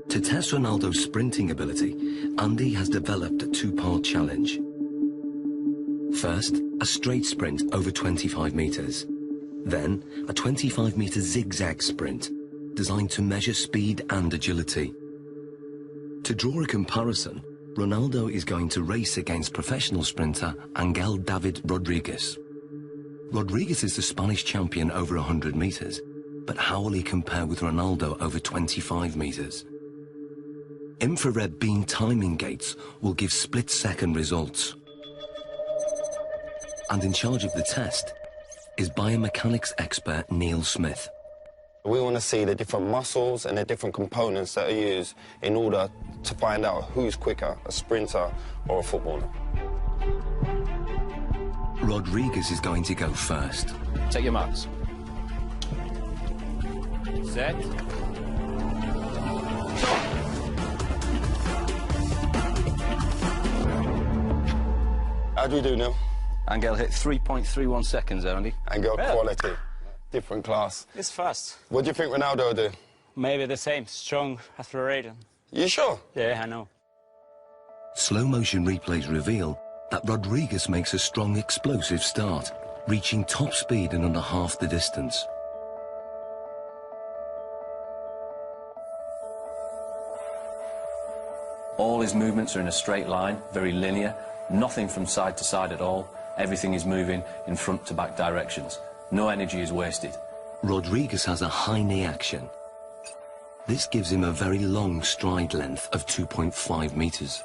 To test Ronaldo's sprinting ability, Andy has developed a two-part challenge. First, a straight sprint over 25 meters. Then, a 25-meter zigzag sprint, designed to measure speed and agility. To draw a comparison, Ronaldo is going to race against professional sprinter Angel David Rodriguez. Rodriguez is the Spanish champion over 100 meters, but how will he compare with Ronaldo over 25 meters? Infrared beam timing gates will give split-second results. And in charge of the test is biomechanics expert Neil Smith. We want to see the different muscles and the different components that are used in order to find out who's quicker, a sprinter or a footballer. Rodriguez is going to go first. Take your marks. Set. How do we do, Neil? Angel hit 3.31 seconds there, Andy. Angel quality. Different class. It's fast. What do you think Ronaldo will do? Maybe the same, strong, accelerated. You sure? Yeah, I know. Slow-motion replays reveal that Rodriguez makes a strong, explosive start, reaching top speed in under half the distance. All his movements are in a straight line, very linear, nothing from side to side at all. Everything is moving in front to back directions. No energy is wasted. Rodriguez has a high knee action. This gives him a very long stride length of 2.5 meters.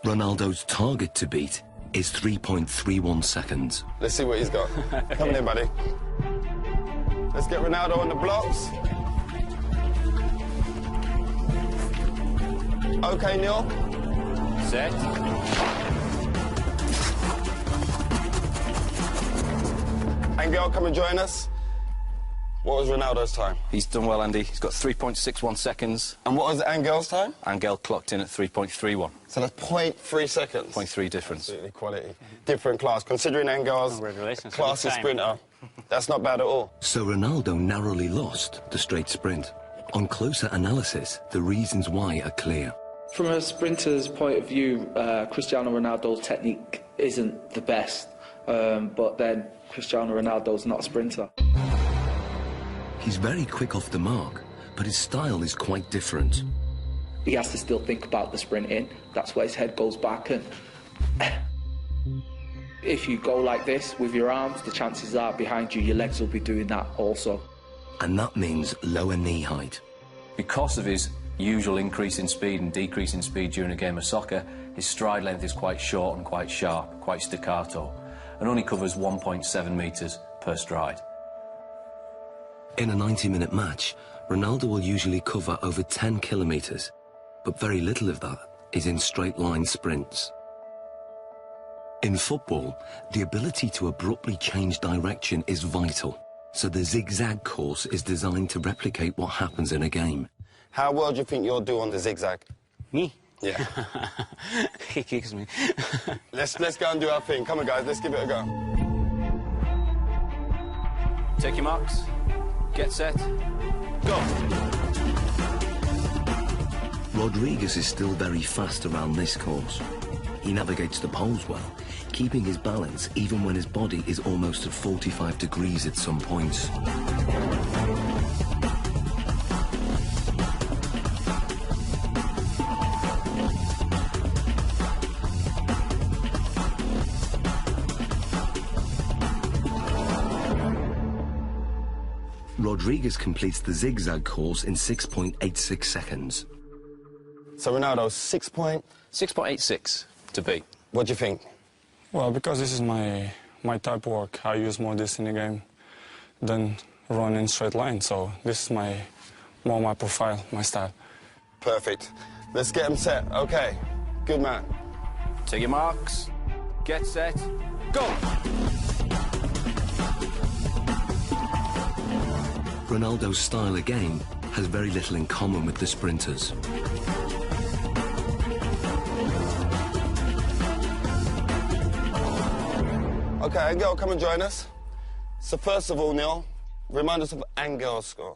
Ronaldo's target to beat is 3.31 seconds. Let's see what he's got. Come on in, buddy. Let's get Ronaldo on the blocks. Okay, Neil. Set. Angel, come and join us. What was Ronaldo's time? He's done well, Andy. He's got 3.61 seconds. And what was Angel's time? Angel clocked in at 3.31. So that's 0.3 seconds. 0.3 difference. Absolutely quality. Different class. Considering Angel's classy sprinter, that's not bad at all. So Ronaldo narrowly lost the straight sprint. On closer analysis, the reasons why are clear. From a sprinter's point of view, Cristiano Ronaldo's technique isn't the best, but then Cristiano Ronaldo's not a sprinter. He's very quick off the mark, but his style is quite different. He has to still think about the sprinting. That's where his head goes back, and if you go like this with your arms, the chances are behind you, your legs will be doing that also. And that means lower knee height. Because of his usual increase in speed and decrease in speed during a game of soccer, his stride length is quite short and quite sharp, quite staccato, and only covers 1.7 meters per stride. In a 90-minute match, Ronaldo will usually cover over 10 kilometers, but very little of that is in straight-line sprints. In football, the ability to abruptly change direction is vital, so the zigzag course is designed to replicate what happens in a game. How well do you think you'll do on the zigzag? Me? Yeah. He kicks me. Let's go and do our thing. Come on, guys, let's give it a go. Take your marks. Get set. Go. Rodriguez is still very fast around this course. He navigates the poles well, keeping his balance even when his body is almost at 45 degrees at some points. Rodriguez completes the zigzag course in 6.86 seconds. So Ronaldo, 6.86 to beat. What do you think? Well, because this is my type of work, I use more this in the game than run in straight line. So this is more my profile, my style. Perfect. Let's get him set. Okay. Good man. Take your marks. Get set. Go. Ronaldo's style of game has very little in common with the sprinters. Okay, Angel, come and join us. So first of all, Neil, Remind us of Angel's score.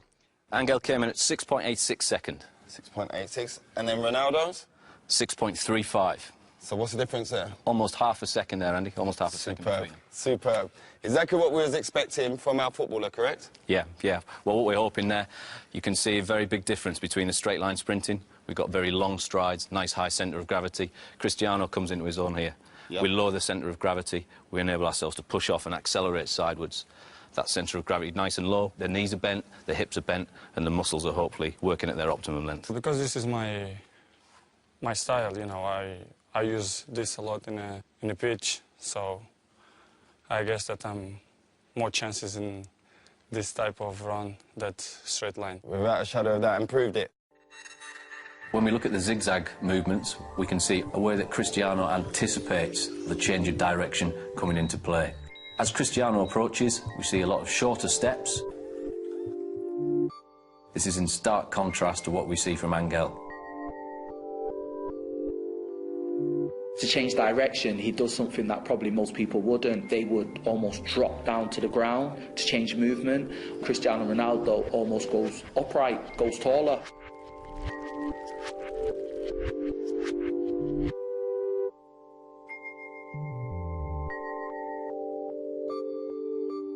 Angel came in at 6.86 second. 6.86. And then Ronaldo's? 6.35. So what's the difference there? Almost half a second there, Andy. Almost half a second between them. Superb. Exactly what we was expecting from our footballer, correct? Yeah, yeah. Well, what we're hoping there, you can see a very big difference between the straight line sprinting. We've got very long strides, nice high centre of gravity. Cristiano comes into his own here. Yep. We lower the centre of gravity. We enable ourselves to push off and accelerate sidewards. That centre of gravity nice and low. The knees are bent, the hips are bent, and the muscles are hopefully working at their optimum length. Because this is my style, you know, I use this a lot in a pitch, so I guess that I'm more chances in this type of run than straight line. Without a shadow of doubt, improved it. When we look at the zigzag movements, we can see a way that Cristiano anticipates the change of direction coming into play. As Cristiano approaches, we see a lot of shorter steps. This is in stark contrast to what we see from Angel. To change direction, he does something that probably most people wouldn't. They would almost drop down to the ground to change movement. Cristiano Ronaldo almost goes upright, goes taller.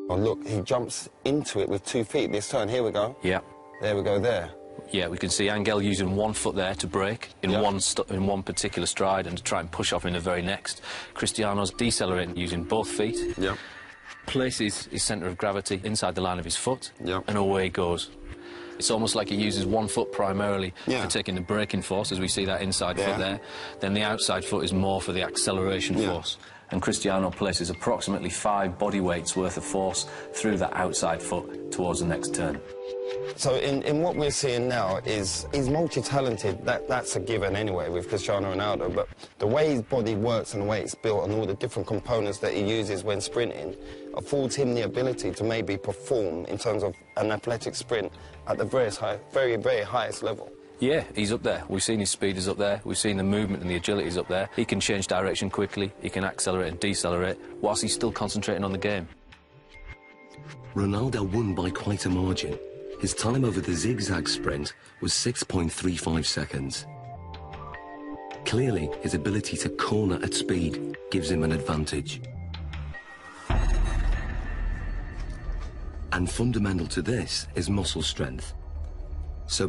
Oh, look, he jumps into it with 2 feet this turn. Here we go. Yeah. There we go, there. Yeah, we can see Angel using 1 foot there to break in one particular stride and to try and push off in the very next. Cristiano's decelerating using both feet. Yeah. Places his centre of gravity inside the line of his foot, Yeah. and away he goes. It's almost like he uses 1 foot primarily for taking the braking force, as we see that inside foot there. Then the outside foot is more for the acceleration force. And Cristiano places approximately 5 body weights worth of force through that outside foot towards the next turn. So in what we're seeing now is he's multi-talented. That's a given anyway with Cristiano Ronaldo, but the way his body works and the way it's built and all the different components that he uses when sprinting affords him the ability to maybe perform in terms of an athletic sprint at the very, very highest level. Yeah, he's up there. We've seen his speed is up there. We've seen the movement and the agility is up there. He can change direction quickly. He can accelerate and decelerate whilst he's still concentrating on the game. Ronaldo won by quite a margin. His time over the zigzag sprint was 6.35 seconds. Clearly, his ability to corner at speed gives him an advantage. And fundamental to this is muscle strength. So